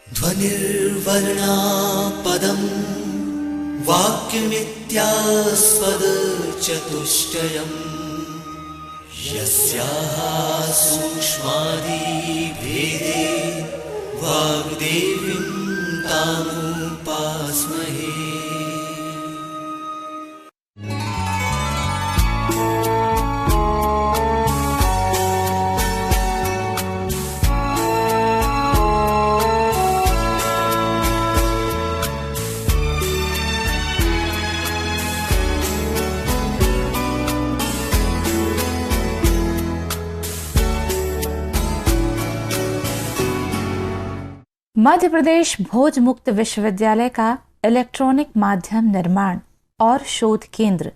ध्वनिर्वर्णा पदं वाक्यमित्यास्पदचतुष्टयम् यस्याः सूक्ष्मादिभेदे वाग्देवीं तामुपास्महे। मध्य प्रदेश भोज मुक्त विश्वविद्यालय का इलेक्ट्रॉनिक माध्यम निर्माण और शोध केंद्र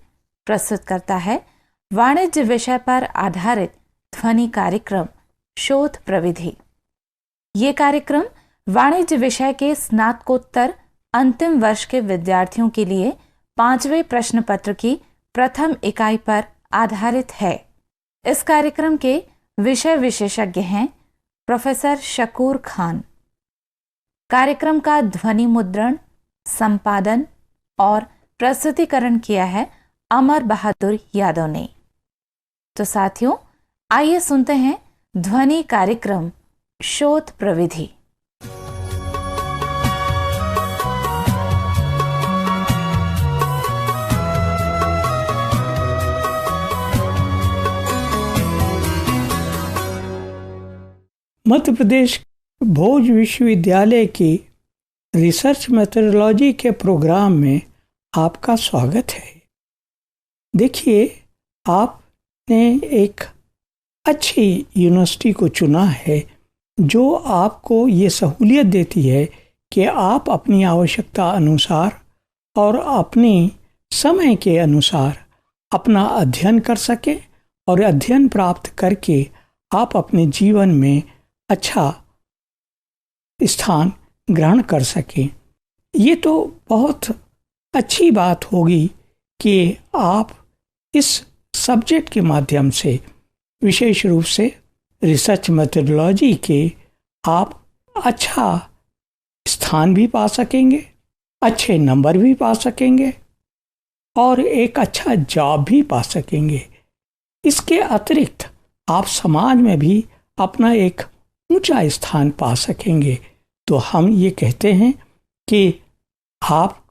प्रस्तुत करता है वाणिज्य विषय पर आधारित ध्वनि कार्यक्रम शोध प्रविधि। ये कार्यक्रम वाणिज्य विषय के स्नातकोत्तर अंतिम वर्ष के विद्यार्थियों के लिए 5वें प्रश्न पत्र की प्रथम इकाई पर आधारित है। इस कार्यक्रम के विषय विशेषज्ञ हैं प्रोफेसर शकूर खान। कार्यक्रम का ध्वनि मुद्रण, संपादन और प्रस्तुतिकरण किया है अमर बहादुर यादव ने। तो साथियों, आइए सुनते हैं ध्वनि कार्यक्रम शोध प्रविधि। मध्य प्रदेश भोज विश्वविद्यालय की रिसर्च मेथोडोलॉजी के प्रोग्राम में आपका स्वागत है। देखिए, आपने एक अच्छी यूनिवर्सिटी को चुना है जो आपको ये सहूलियत देती है कि आप अपनी आवश्यकता अनुसार और अपनी समय के अनुसार अपना अध्ययन कर सकें और अध्ययन प्राप्त करके आप अपने जीवन में अच्छा स्थान ग्रहण कर सकें। ये तो बहुत अच्छी बात होगी कि आप इस सब्जेक्ट के माध्यम से, विशेष रूप से रिसर्च मेथोडोलॉजी के, आप अच्छा स्थान भी पा सकेंगे, अच्छे नंबर भी पा सकेंगे और एक अच्छा जॉब भी पा सकेंगे। इसके अतिरिक्त आप समाज में भी अपना एक ऊंचा स्थान पा सकेंगे। तो हम ये कहते हैं कि आप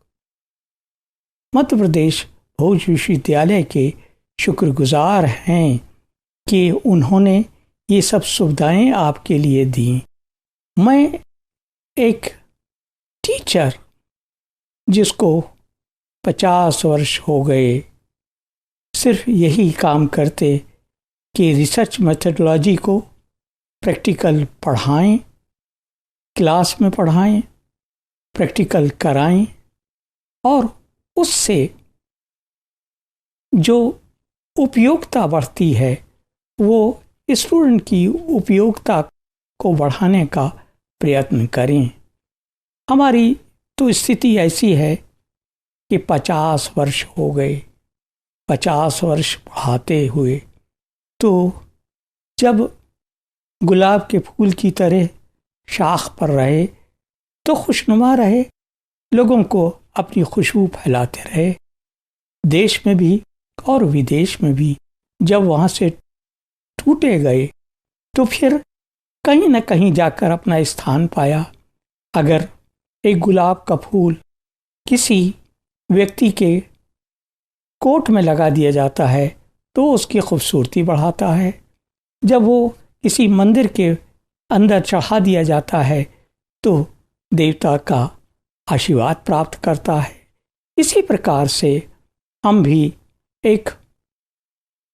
मध्य प्रदेश भोज विश्वविद्यालय के शुक्रगुजार हैं कि उन्होंने ये सब सुविधाएं आपके लिए दी। मैं एक टीचर जिसको 50 वर्ष हो गए सिर्फ यही काम करते कि रिसर्च मेथोडोलॉजी को प्रैक्टिकल पढ़ाएं, क्लास में पढ़ाएं, प्रैक्टिकल कराएं और उससे जो उपयोगिता बढ़ती है वो स्टूडेंट की उपयोगिता को बढ़ाने का प्रयत्न करें। हमारी तो स्थिति ऐसी है कि 50 वर्ष हो गए, 50 वर्ष पढ़ाते हुए, तो जब गुलाब के फूल की तरह शाख पर रहे तो खुशनुमा रहे, लोगों को अपनी खुशबू फैलाते रहे। देश में भी और विदेश में भी जब वहाँ से टूटे गए तो फिर कहीं न कहीं जाकर अपना स्थान पाया। अगर एक गुलाब का फूल किसी व्यक्ति के कोट में लगा दिया जाता है तो उसकी खूबसूरती बढ़ाता है। जब वो किसी मंदिर के अंदर चढ़ा दिया जाता है तो देवता का आशीर्वाद प्राप्त करता है। इसी प्रकार से हम भी एक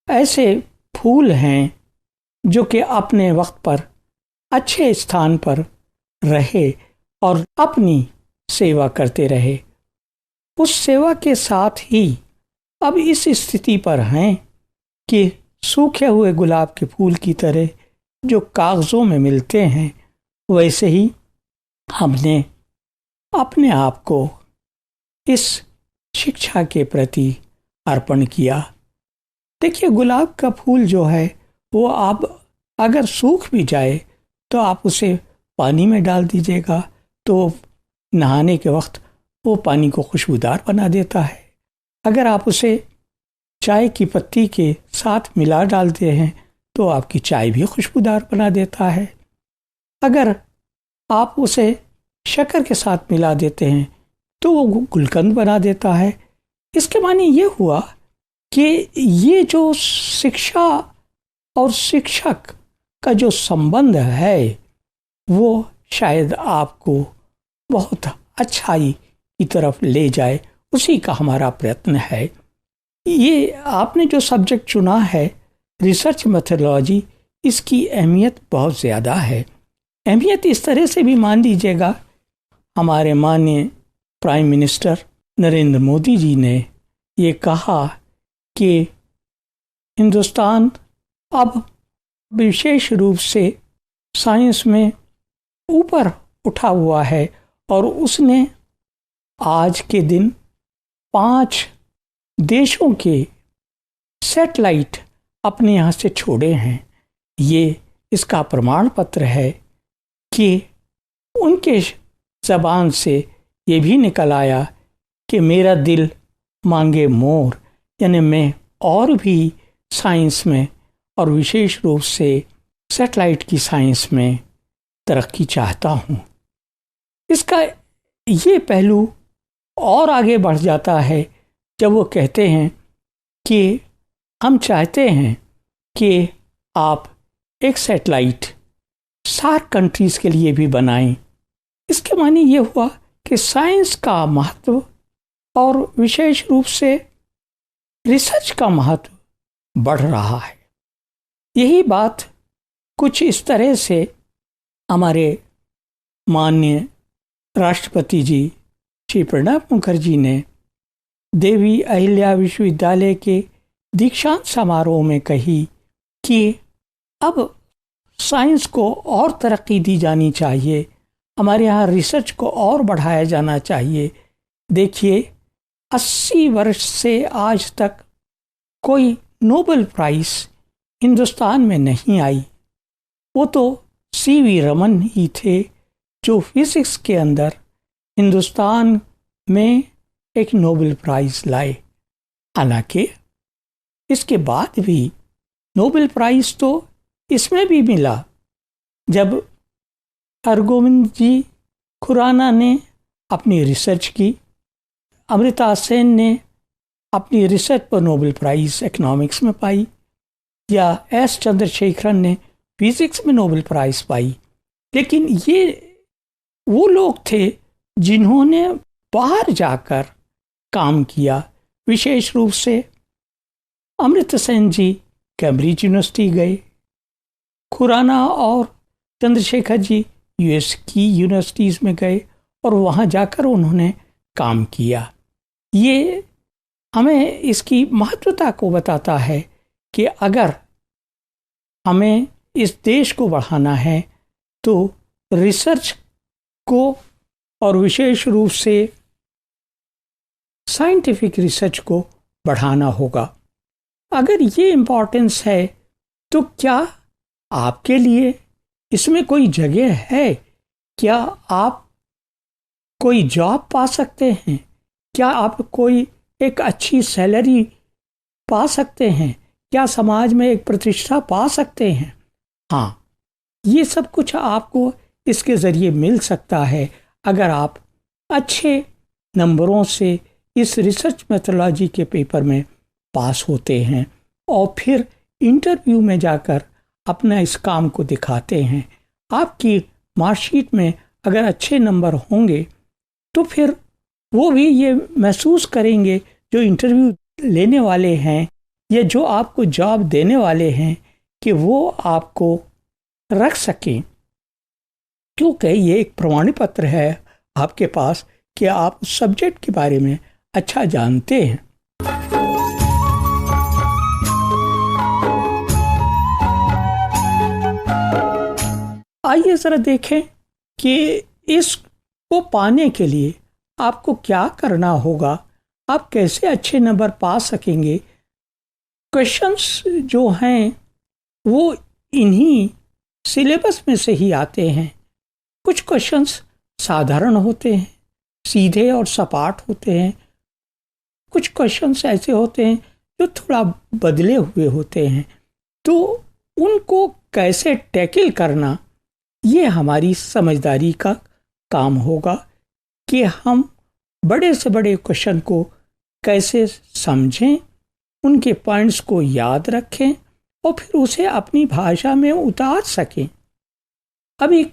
ऐसे फूल हैं जो कि अपने वक्त पर अच्छे स्थान पर रहे और अपनी सेवा करते रहे। उस सेवा के साथ ही अब इस स्थिति पर हैं कि सूखे हुए गुलाब के फूल की तरह जो कागज़ों में मिलते हैं, वैसे ही हमने अपने आप को इस शिक्षा के प्रति अर्पण किया। देखिए, गुलाब का फूल जो है वो आप अगर सूख भी जाए तो आप उसे पानी में डाल दीजिएगा तो नहाने के वक्त वो पानी को खुशबूदार बना देता है। अगर आप उसे चाय की पत्ती के साथ मिला डालते हैं तो आपकी चाय भी खुशबूदार बना देता है। अगर आप उसे शक्कर के साथ मिला देते हैं तो वो गुलकंद बना देता है। इसके माने ये हुआ कि ये जो शिक्षा और शिक्षक का जो संबंध है वो शायद आपको बहुत अच्छाई की तरफ ले जाए, उसी का हमारा प्रयत्न है। ये आपने जो सब्जेक्ट चुना है रिसर्च मेथोडोलॉजी, इसकी अहमियत बहुत ज़्यादा है। अहमियत इस तरह से भी मान लीजिएगा, हमारे माननीय प्राइम मिनिस्टर नरेंद्र मोदी जी ने ये कहा कि हिंदुस्तान अब विशेष रूप से साइंस में ऊपर उठा हुआ है और उसने आज के दिन 5 देशों के सैटेलाइट अपने यहाँ से छोड़े हैं। ये इसका प्रमाण पत्र है कि उनके ज़बान से ये भी निकल आया कि मेरा दिल मांगे मोर, यानी मैं और भी साइंस में और विशेष रूप से सैटेलाइट की साइंस में तरक्की चाहता हूँ। इसका ये पहलू और आगे बढ़ जाता है जब वो कहते हैं कि हम चाहते हैं कि आप एक सैटेलाइट सार्क कंट्रीज़ के लिए भी बनाएं। इसके माने ये हुआ कि साइंस का महत्व और विशेष रूप से रिसर्च का महत्व बढ़ रहा है। यही बात कुछ इस तरह से हमारे माननीय राष्ट्रपति जी श्री प्रणब मुखर्जी ने देवी अहिल्या विश्वविद्यालय के दीक्षांत समारोह में कही कि अब साइंस को और तरक्की दी जानी चाहिए, हमारे यहाँ रिसर्च को और बढ़ाया जाना चाहिए। देखिए, 80 वर्ष से आज तक कोई नोबेल प्राइज़ हिंदुस्तान में नहीं आई। वो तो CV रमन ही थे जो फिजिक्स के अंदर हिंदुस्तान में एक नोबेल प्राइज़ लाए। हालांकि इसके बाद भी नोबेल प्राइज़ तो इसमें भी मिला जब हरगोविंद जी खुराना ने अपनी रिसर्च की, अमृता सेन ने अपनी रिसर्च पर नोबेल प्राइज़ इकोनॉमिक्स में पाई, या S चंद्रशेखरन ने फिजिक्स में नोबेल प्राइज़ पाई। लेकिन ये वो लोग थे जिन्होंने बाहर जाकर काम किया। विशेष रूप से अमृता सेन जी कैम्ब्रिज यूनिवर्सिटी गए, खुराना और चंद्रशेखर जी US की यूनिवर्सिटीज़ में गए और वहाँ जाकर उन्होंने काम किया। ये हमें इसकी महत्वता को बताता है कि अगर हमें इस देश को बढ़ाना है तो रिसर्च को और विशेष रूप से साइंटिफिक रिसर्च को बढ़ाना होगा। अगर ये इम्पोर्टेंस है तो क्या आपके लिए इसमें कोई जगह है? क्या आप कोई जॉब पा सकते हैं? क्या आप कोई एक अच्छी सैलरी पा सकते हैं? क्या समाज में एक प्रतिष्ठा पा सकते हैं? हाँ, ये सब कुछ आपको इसके ज़रिए मिल सकता है अगर आप अच्छे नंबरों से इस रिसर्च मेथोडोलॉजी के पेपर में पास होते हैं और फिर इंटरव्यू में जाकर अपना इस काम को दिखाते हैं। आपकी मार्कशीट में अगर अच्छे नंबर होंगे तो फिर वो भी ये महसूस करेंगे जो इंटरव्यू लेने वाले हैं या जो आपको जॉब देने वाले हैं कि वो आपको रख सकें, क्योंकि ये एक प्रमाण पत्र है आपके पास कि आप उस सब्जेक्ट के बारे में अच्छा जानते हैं। आइए ज़रा देखें कि इसको पाने के लिए आपको क्या करना होगा, आप कैसे अच्छे नंबर पा सकेंगे। क्वेश्चंस जो हैं वो इन्हीं सिलेबस में से ही आते हैं। कुछ क्वेश्चंस साधारण होते हैं, सीधे और सपाट होते हैं। कुछ क्वेश्चंस ऐसे होते हैं जो थोड़ा बदले हुए होते हैं। तो उनको कैसे टैकल करना, ये हमारी समझदारी का काम होगा कि हम बड़े से बड़े क्वेश्चन को कैसे समझें, उनके पॉइंट्स को याद रखें और फिर उसे अपनी भाषा में उतार सकें। अब एक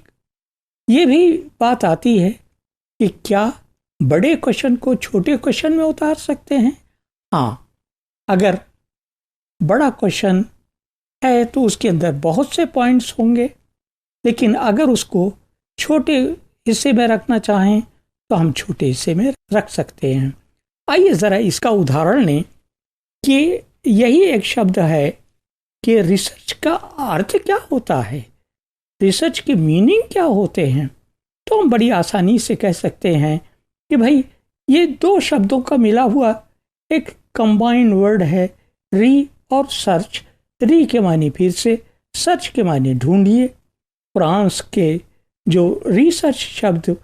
ये भी बात आती है कि क्या बड़े क्वेश्चन को छोटे क्वेश्चन में उतार सकते हैं? हाँ, अगर बड़ा क्वेश्चन है तो उसके अंदर बहुत से पॉइंट्स होंगे, लेकिन अगर उसको छोटे हिस्से में रखना चाहें तो हम छोटे हिस्से में रख सकते हैं। आइए ज़रा इसका उदाहरण लें कि यही एक शब्द है कि रिसर्च का अर्थ क्या होता है, रिसर्च के मीनिंग क्या होते हैं। तो हम बड़ी आसानी से कह सकते हैं कि भाई ये दो शब्दों का मिला हुआ एक कंबाइंड वर्ड है, री और सर्च। री के माने फिर से, सर्च के माने ढूंढिए। फ्रांस के जो रिसर्च शब्द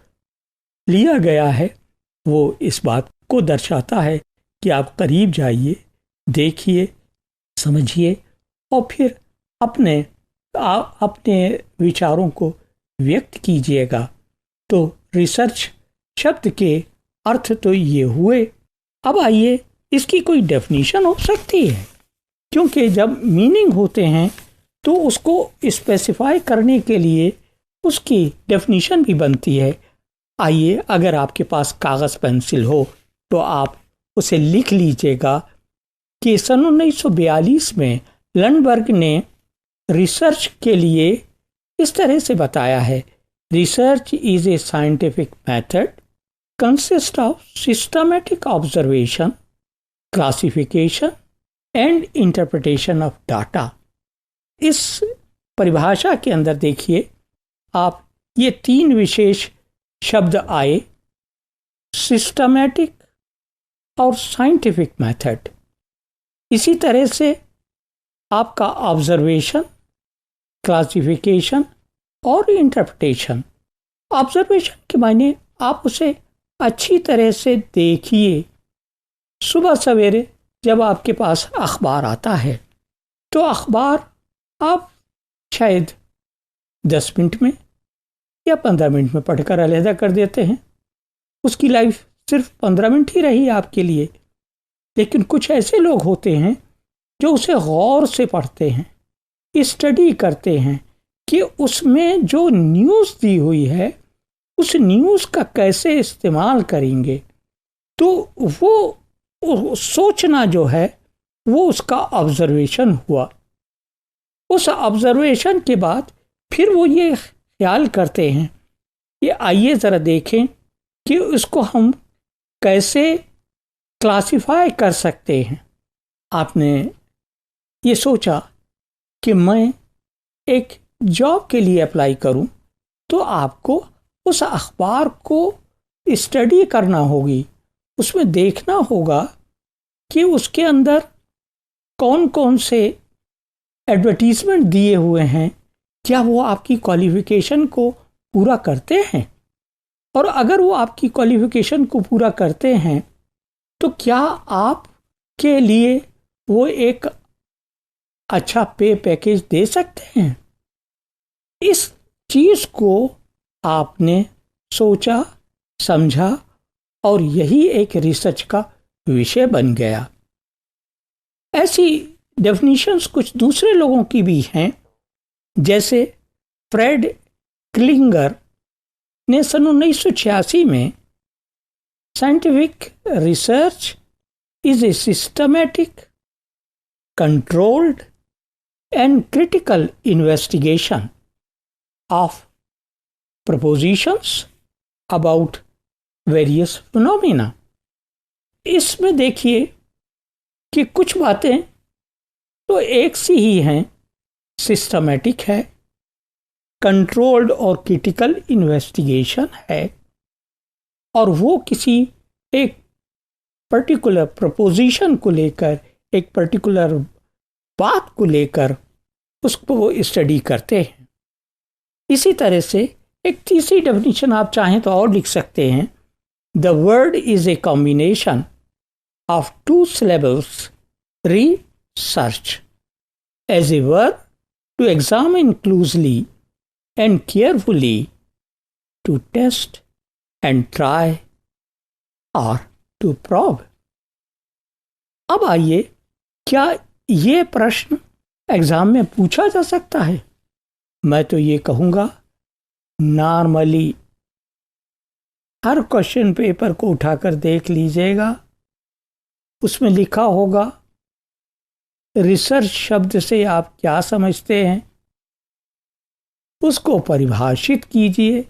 लिया गया है वो इस बात को दर्शाता है कि आप करीब जाइए, देखिए, समझिए और फिर अपने विचारों को व्यक्त कीजिएगा। तो रिसर्च शब्द के अर्थ तो ये हुए। अब आइए इसकी कोई डेफिनेशन हो सकती है, क्योंकि जब मीनिंग होते हैं तो उसको स्पेसिफाई करने के लिए उसकी डेफिनेशन भी बनती है। आइए, अगर आपके पास कागज़ पेंसिल हो तो आप उसे लिख लीजिएगा कि सन 1942 में लंडबर्ग ने रिसर्च के लिए इस तरह से बताया है, research is a scientific method consist of systematic observation, classification and interpretation of data. इस परिभाषा के अंदर देखिए आप, ये तीन विशेष शब्द आए, सिस्टमैटिक और साइंटिफिक मेथड। इसी तरह से आपका ऑब्जर्वेशन, क्लासिफिकेशन और इंटरप्रिटेशन। ऑब्जर्वेशन के मायने आप उसे अच्छी तरह से देखिए। सुबह सवेरे जब आपके पास अखबार आता है तो अखबार आप शायद 10 मिनट में या 15 मिनट में पढ़कर अलहदा कर देते हैं। उसकी लाइफ सिर्फ 15 मिनट ही रही आपके लिए। लेकिन कुछ ऐसे लोग होते हैं जो उसे गौर से पढ़ते हैं, स्टडी करते हैं कि उसमें जो न्यूज़ दी हुई है उस न्यूज़ का कैसे इस्तेमाल करेंगे। तो वो सोचना जो है वो उसका ऑब्जर्वेशन हुआ। उस ऑब्जर्वेशन के बाद फिर वो ये ख्याल करते हैं कि आइए ज़रा देखें कि उसको हम कैसे क्लासिफाई कर सकते हैं। आपने ये सोचा कि मैं एक जॉब के लिए अप्लाई करूं, तो आपको उस अखबार को स्टडी करना होगी, उसमें देखना होगा कि उसके अंदर कौन कौन से एडवर्टीजमेंट दिए हुए हैं, क्या वो आपकी क्वालिफिकेशन को पूरा करते हैं। और अगर वो आपकी क्वालिफिकेशन को पूरा करते हैं तो क्या आपके लिए वो एक अच्छा पे पैकेज दे सकते हैं। इस चीज़ को आपने सोचा, समझा और यही एक रिसर्च का विषय बन गया। ऐसी डेफिनेशंस कुछ दूसरे लोगों की भी हैं, जैसे फ्रेड क्लिंगर ने सन 1986 में scientific research is a systematic, controlled and critical investigation of propositions about various phenomena. इसमें देखिए कि कुछ बातें तो एक सी ही हैं, सिस्टमैटिक है, कंट्रोल्ड और क्रिटिकल इन्वेस्टिगेशन है, और वो किसी एक पर्टिकुलर प्रपोजिशन को लेकर, एक पर्टिकुलर बात को लेकर उसको वो स्टडी करते हैं। इसी तरह से एक तीसरी डेफिनेशन आप चाहें तो और लिख सकते हैं, the word is a combination of two syllables, research, as a verb to examine closely and carefully, to test and try or to probe. अब आइए, क्या ये प्रश्न एग्जाम में पूछा जा सकता है? मैं तो ये कहूँगा, नॉर्मली हर क्वेश्चन पेपर को उठाकर देख लीजिएगा, उसमें लिखा होगा रिसर्च शब्द से आप क्या समझते हैं, उसको परिभाषित कीजिए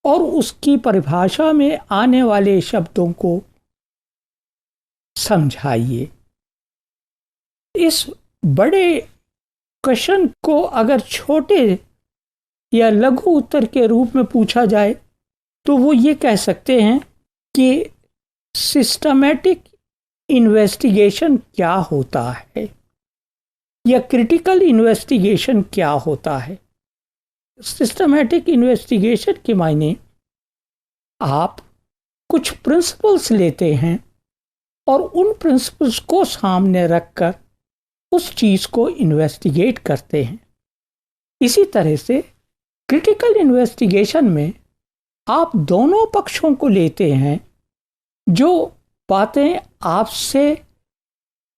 और उसकी परिभाषा में आने वाले शब्दों को समझाइए। इस बड़े क्वेश्चन को अगर छोटे या लघु उत्तर के रूप में पूछा जाए तो वो ये कह सकते हैं कि सिस्टमैटिक इन्वेस्टिगेशन क्या होता है या क्रिटिकल इन्वेस्टिगेशन क्या होता है। सिस्टमैटिक इन्वेस्टिगेशन के मायने आप कुछ प्रिंसिपल्स लेते हैं और उन प्रिंसिपल्स को सामने रखकर उस चीज को इन्वेस्टिगेट करते हैं। इसी तरह से क्रिटिकल इन्वेस्टिगेशन में आप दोनों पक्षों को लेते हैं, जो बातें आपसे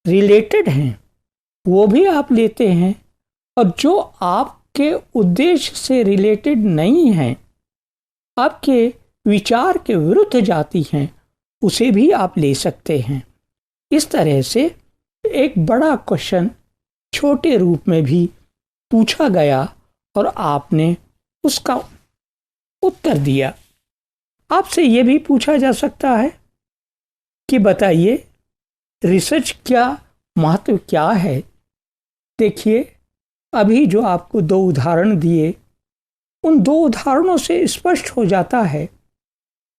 रिलेटेड हैं वो भी आप लेते हैं, और जो आपके उद्देश्य से रिलेटेड नहीं हैं, आपके विचार के विरुद्ध जाती हैं, उसे भी आप ले सकते हैं। इस तरह से एक बड़ा क्वेश्चन छोटे रूप में भी पूछा गया और आपने उसका उत्तर दिया। आपसे ये भी पूछा जा सकता है कि बताइए रिसर्च क्या महत्व क्या है। देखिए, अभी जो आपको दो उदाहरण दिए, उन दो उदाहरणों से स्पष्ट हो जाता है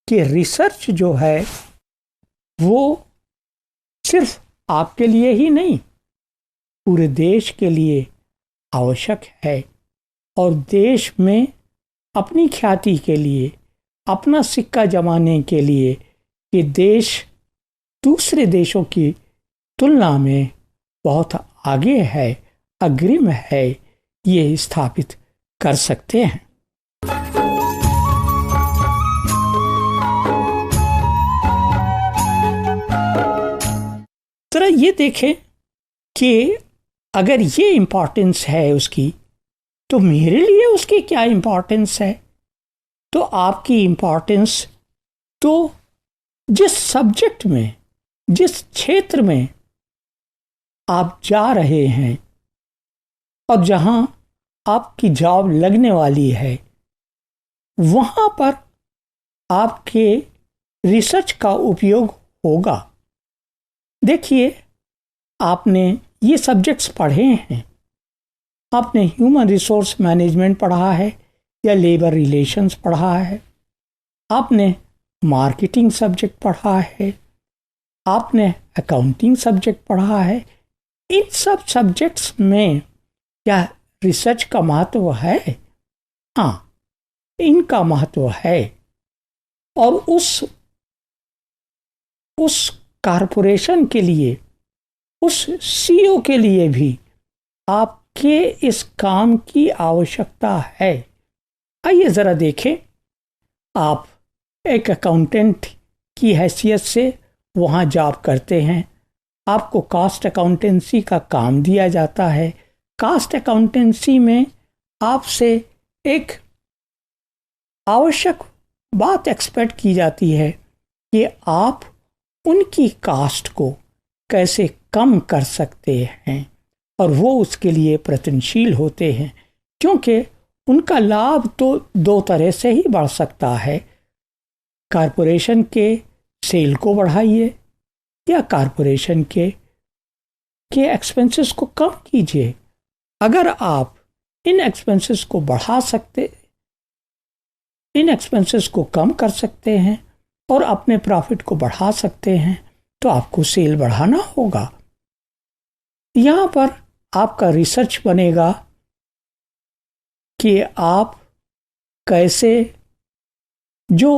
कि रिसर्च जो है वो सिर्फ आपके लिए ही नहीं, पूरे देश के लिए आवश्यक है, और देश में अपनी ख्याति के लिए, अपना सिक्का जमाने के लिए कि देश दूसरे देशों की तुलना में बहुत आगे है, अग्रिम है, ये स्थापित कर सकते हैं। जरा ये देखें कि अगर ये इम्पोर्टेंस है उसकी, तो मेरे लिए उसकी क्या इम्पोर्टेंस है। तो आपकी इम्पोर्टेंस तो जिस सब्जेक्ट में, जिस क्षेत्र में आप जा रहे हैं और जहां आपकी जॉब लगने वाली है, वहां पर आपके रिसर्च का उपयोग होगा। देखिए, आपने ये सब्जेक्ट्स पढ़े हैं, आपने ह्यूमन रिसोर्स मैनेजमेंट पढ़ा है या लेबर रिलेशंस पढ़ा है, आपने मार्केटिंग सब्जेक्ट पढ़ा है, आपने अकाउंटिंग सब्जेक्ट पढ़ा है। इन सब सब्जेक्ट्स में क्या रिसर्च का महत्व है? हाँ, इनका महत्व है। और उस कारपोरेशन के लिए, उस सीईओ के लिए भी आपके इस काम की आवश्यकता है। आइए जरा देखें, आप एक अकाउंटेंट की हैसियत से वहाँ जॉब करते हैं, आपको कास्ट अकाउंटेंसी का काम दिया जाता है। कास्ट अकाउंटेंसी में आपसे एक आवश्यक बात एक्सपेक्ट की जाती है कि आप उनकी कास्ट को कैसे कम कर सकते हैं, और वो उसके लिए प्रयत्नशील होते हैं, क्योंकि उनका लाभ तो दो तरह से ही बढ़ सकता है। कारपोरेशन के सेल को बढ़ाइए या कारपोरेशन के एक्सपेंसेस को कम कीजिए। अगर आप इन एक्सपेंसेस को बढ़ा सकते, इन एक्सपेंसेस को कम कर सकते हैं और अपने प्रॉफिट को बढ़ा सकते हैं, तो आपको सेल बढ़ाना होगा। यहाँ पर आपका रिसर्च बनेगा कि आप कैसे जो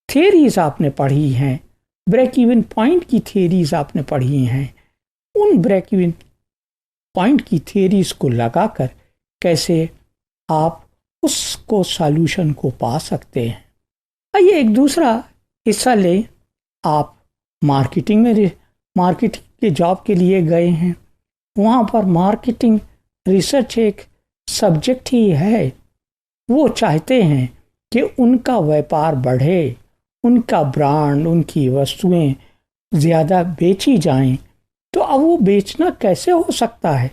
थियरीज आपने पढ़ी हैं, ब्रेक इवन पॉइंट की थियरीज आपने पढ़ी हैं, उन ब्रेक इवन पॉइंट की थियरीज को लगाकर कैसे आप उसको सॉल्यूशन को पा सकते हैं। आइए एक दूसरा हिस्सा ले। आप मार्केटिंग के जॉब के लिए गए हैं, वहाँ पर मार्केटिंग रिसर्च एक सब्जेक्ट ही है। वो चाहते हैं कि उनका व्यापार बढ़े, उनका ब्रांड, उनकी वस्तुएं ज़्यादा बेची जाएं। तो अब वो बेचना कैसे हो सकता है?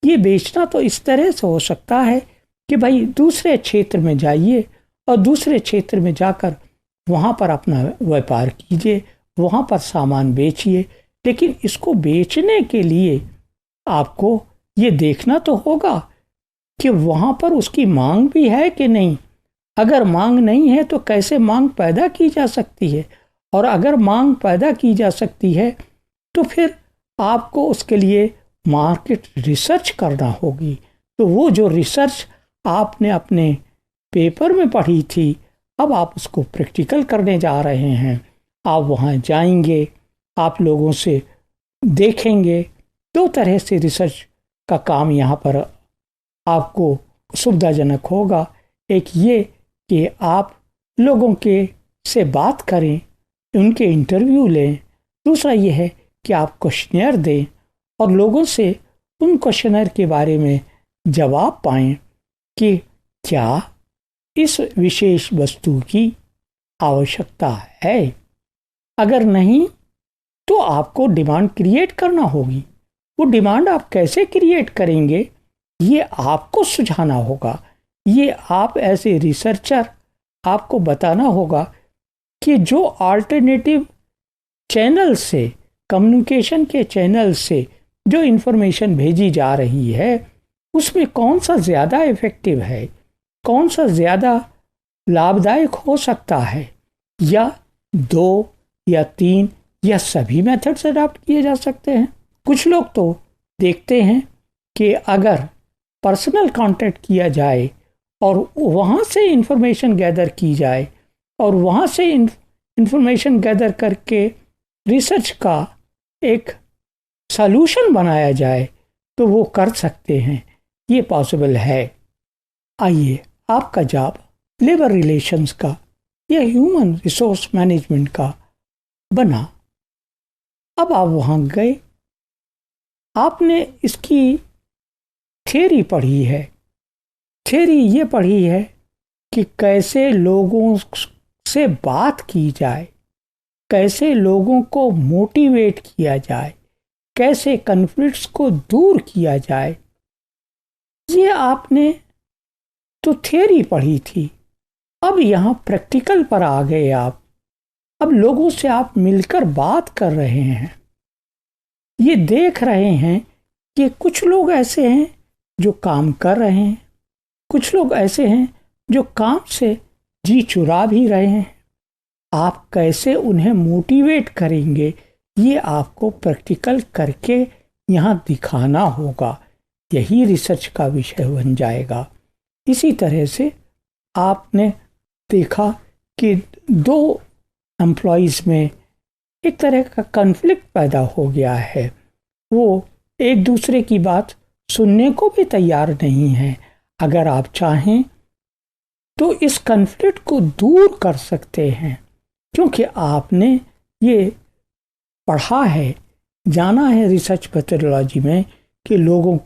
ये बेचना तो इस तरह से हो सकता है कि भाई दूसरे क्षेत्र में जाइए और दूसरे क्षेत्र में जाकर वहाँ पर अपना व्यापार कीजिए, वहाँ पर सामान बेचिए। लेकिन इसको बेचने के लिए आपको ये देखना तो होगा कि वहाँ पर उसकी मांग भी है कि नहीं। अगर मांग नहीं है तो कैसे मांग पैदा की जा सकती है, और अगर मांग पैदा की जा सकती है तो फिर आपको उसके लिए मार्केट रिसर्च करना होगी। तो वो जो रिसर्च आपने अपने पेपर में पढ़ी थी, अब आप उसको प्रैक्टिकल करने जा रहे हैं। आप वहाँ जाएंगे, आप लोगों से देखेंगे। दो तरह से रिसर्च का काम यहाँ पर आपको सुविधाजनक होगा। एक ये कि आप लोगों के से बात करें, उनके इंटरव्यू लें। दूसरा ये है कि आप क्वेश्चनर दें और लोगों से उन क्वेश्चनर के बारे में जवाब पाएं कि क्या इस विशेष वस्तु की आवश्यकता है। अगर नहीं तो आपको डिमांड क्रिएट करना होगी। वो डिमांड आप कैसे क्रिएट करेंगे ये आपको सुझाना होगा। ये आप ऐसे रिसर्चर आपको बताना होगा कि जो अल्टरनेटिव चैनल से, कम्युनिकेशन के चैनल से जो इन्फॉर्मेशन भेजी जा रही है उसमें कौन सा ज़्यादा इफ़ेक्टिव है, कौन सा ज़्यादा लाभदायक हो सकता है, या 2 या 3 या सभी मेथड्स अडॉप्ट किए जा सकते हैं। कुछ लोग तो देखते हैं कि अगर पर्सनल कांटेक्ट किया जाए और वहाँ से इंफॉर्मेशन गैदर की जाए और वहाँ से इंफॉर्मेशन गैदर करके रिसर्च का एक सॉल्यूशन बनाया जाए तो वो कर सकते हैं। ये पॉसिबल है। आइए, आपका जॉब लेबर रिलेशंस का या ह्यूमन रिसोर्स मैनेजमेंट का बना। अब आप वहाँ गए, आपने इसकी थ्योरी पढ़ी है। थ्योरी ये पढ़ी है कि कैसे लोगों से बात की जाए, कैसे लोगों को मोटिवेट किया जाए, कैसे कॉन्फ्लिक्ट्स को दूर किया जाए। ये आपने तो थ्योरी पढ़ी थी। अब यहाँ प्रैक्टिकल पर आ गए आप। अब लोगों से आप मिलकर बात कर रहे हैं, ये देख रहे हैं कि कुछ लोग ऐसे हैं जो काम कर रहे हैं, कुछ लोग ऐसे हैं जो काम से जी चुरा भी रहे हैं। आप कैसे उन्हें मोटिवेट करेंगे ये आपको प्रैक्टिकल करके यहाँ दिखाना होगा। यही रिसर्च का विषय बन जाएगा। इसी तरह से आपने देखा कि 2 एम्प्लॉइज़ में एक तरह का कॉन्फ्लिक्ट पैदा हो गया है। वो एक दूसरे की बात सुनने को भी तैयार नहीं है। अगर आप चाहें तो इस कॉन्फ्लिक्ट को दूर कर सकते हैं, क्योंकि आपने ये पढ़ा है, जाना है रिसर्च मेथोडोलॉजी में कि लोगों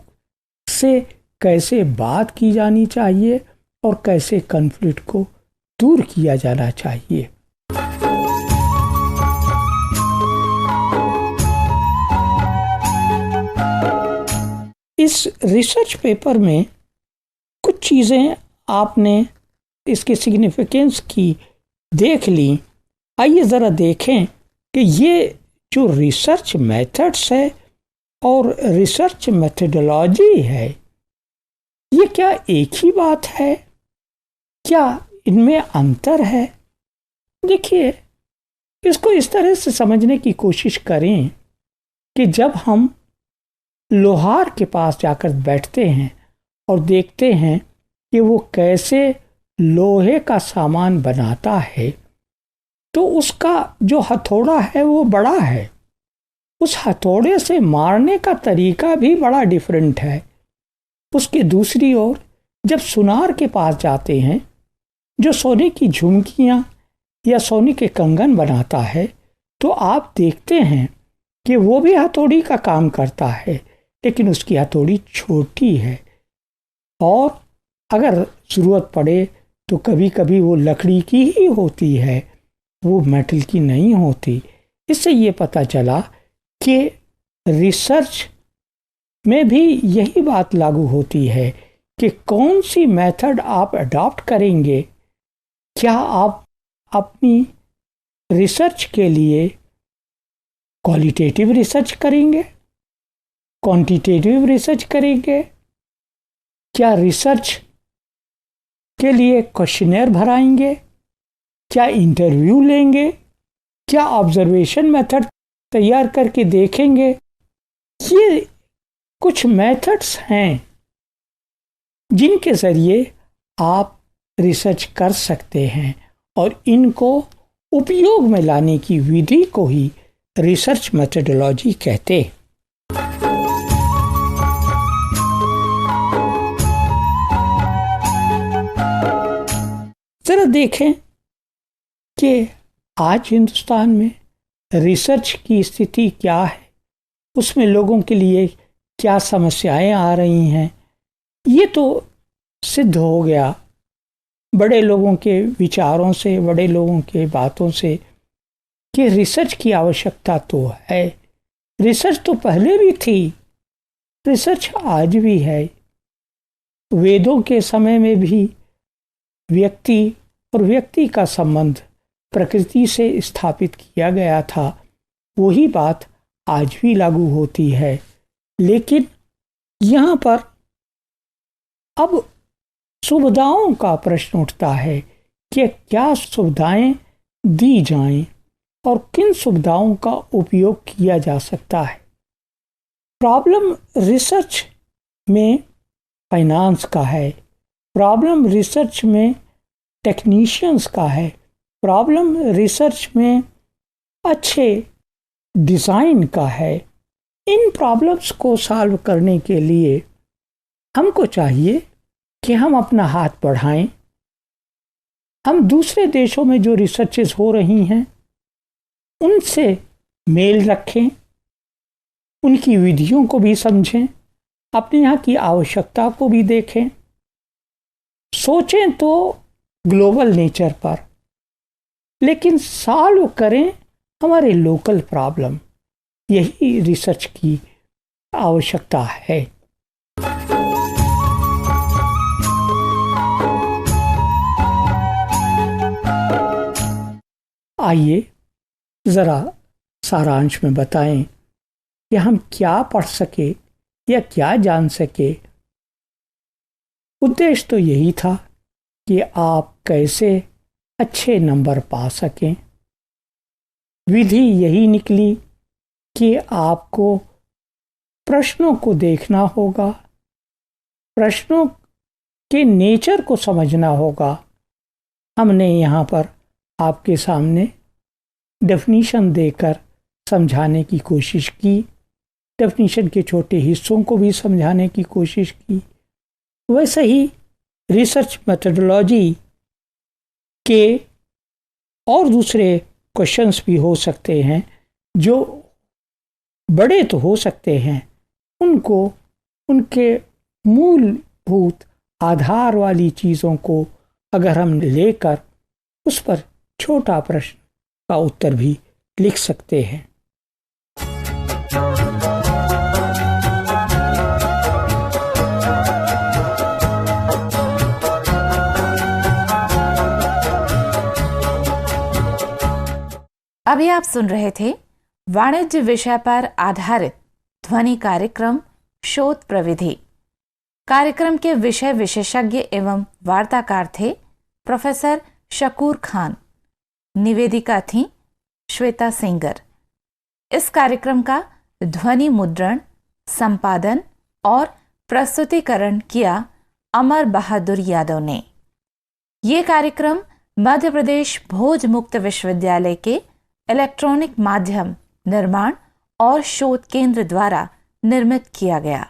से कैसे बात की जानी चाहिए और कैसे कॉन्फ्लिक्ट को दूर किया जाना चाहिए। इस रिसर्च पेपर में कुछ चीज़ें आपने इसके सिग्निफिकेंस की देख ली। आइए ज़रा देखें कि ये जो रिसर्च मेथड्स है और रिसर्च मेथोडोलॉजी है, ये क्या एक ही बात है? क्या इनमें अंतर है? देखिए, इसको इस तरह से समझने की कोशिश करें कि जब हम लोहार के पास जाकर बैठते हैं और देखते हैं कि वो कैसे लोहे का सामान बनाता है तो उसका जो हथौड़ा है वो बड़ा है, उस हथौड़े से मारने का तरीका भी बड़ा डिफरेंट है। उसके दूसरी ओर जब सुनार के पास जाते हैं जो सोने की झुमकियां या सोने के कंगन बनाता है, तो आप देखते हैं कि वो भी हथौड़ी का काम करता है, लेकिन उसकी हथौड़ी छोटी है और अगर ज़रूरत पड़े तो कभी कभी वो लकड़ी की ही होती है, वो मेटल की नहीं होती। इससे ये पता चला कि रिसर्च में भी यही बात लागू होती है कि कौन सी मेथड आप अडॉप्ट करेंगे। क्या आप अपनी रिसर्च के लिए क्वालिटेटिव रिसर्च करेंगे, क्वांटिटेटिव रिसर्च करेंगे, क्या रिसर्च के लिए क्वेश्चनर भराएंगे, क्या इंटरव्यू लेंगे, क्या ऑब्जर्वेशन मेथड तैयार करके देखेंगे। ये कुछ मेथड्स हैं जिनके ज़रिए आप रिसर्च कर सकते हैं और इनको उपयोग में लाने की विधि को ही रिसर्च मेथोडोलॉजी कहते हैं। जरा देखें कि आज हिंदुस्तान में रिसर्च की स्थिति क्या है, उसमें लोगों के लिए क्या समस्याएं आ रही हैं। ये तो सिद्ध हो गया बड़े लोगों के विचारों से, बड़े लोगों के बातों से कि रिसर्च की आवश्यकता तो है। रिसर्च तो पहले भी थी, रिसर्च आज भी है। वेदों के समय में भी व्यक्ति और व्यक्ति का संबंध प्रकृति से स्थापित किया गया था, वही बात आज भी लागू होती है। लेकिन यहाँ पर अब सुविधाओं का प्रश्न उठता है कि क्या सुविधाएं दी जाएं और किन सुविधाओं का उपयोग किया जा सकता है। प्रॉब्लम रिसर्च में फाइनेंस का है, प्रॉब्लम रिसर्च में टेक्नीशियंस का है, प्रॉब्लम रिसर्च में अच्छे डिज़ाइन का है। इन प्रॉब्लम्स को सॉल्व करने के लिए हमको चाहिए कि हम अपना हाथ बढ़ाएं। हम दूसरे देशों में जो रिसर्चेस हो रही हैं उनसे मेल रखें, उनकी विधियों को भी समझें, अपने यहाँ की आवश्यकता को भी देखें। सोचें तो ग्लोबल नेचर पर, लेकिन सॉल्व करें हमारे लोकल प्रॉब्लम। यही रिसर्च की आवश्यकता है। आइए ज़रा सारांश में बताएं कि हम क्या पढ़ सके या क्या जान सके। उद्देश्य तो यही था कि आप कैसे अच्छे नंबर पा सकें। विधि यही निकली कि आपको प्रश्नों को देखना होगा, प्रश्नों के नेचर को समझना होगा। हमने यहाँ पर आपके सामने डेफिनीशन देकर समझाने की कोशिश की, डेफिनीशन के छोटे हिस्सों को भी समझाने की कोशिश की। वैसे ही रिसर्च मेथोडोलॉजी के और दूसरे क्वेश्चंस भी हो सकते हैं जो बड़े तो हो सकते हैं, उनको उनके मूलभूत आधार वाली चीज़ों को अगर हम लेकर उस पर छोटा प्रश्न का उत्तर भी लिख सकते हैं। अभी आप सुन रहे थे वाणिज्य विषय पर आधारित ध्वनि कार्यक्रम शोध प्रविधि। कार्यक्रम के विषय विशेषज्ञ एवं वार्ताकार थे प्रोफेसर शकूर खान। निवेदिका थी श्वेता सिंगर। इस कार्यक्रम का ध्वनि मुद्रण, संपादन और प्रस्तुतिकरण किया अमर बहादुर यादव ने। ये कार्यक्रम मध्य प्रदेश भोज मुक्त विश्वविद्यालय के इलेक्ट्रॉनिक माध्यम निर्माण और शोध केंद्र द्वारा निर्मित किया गया।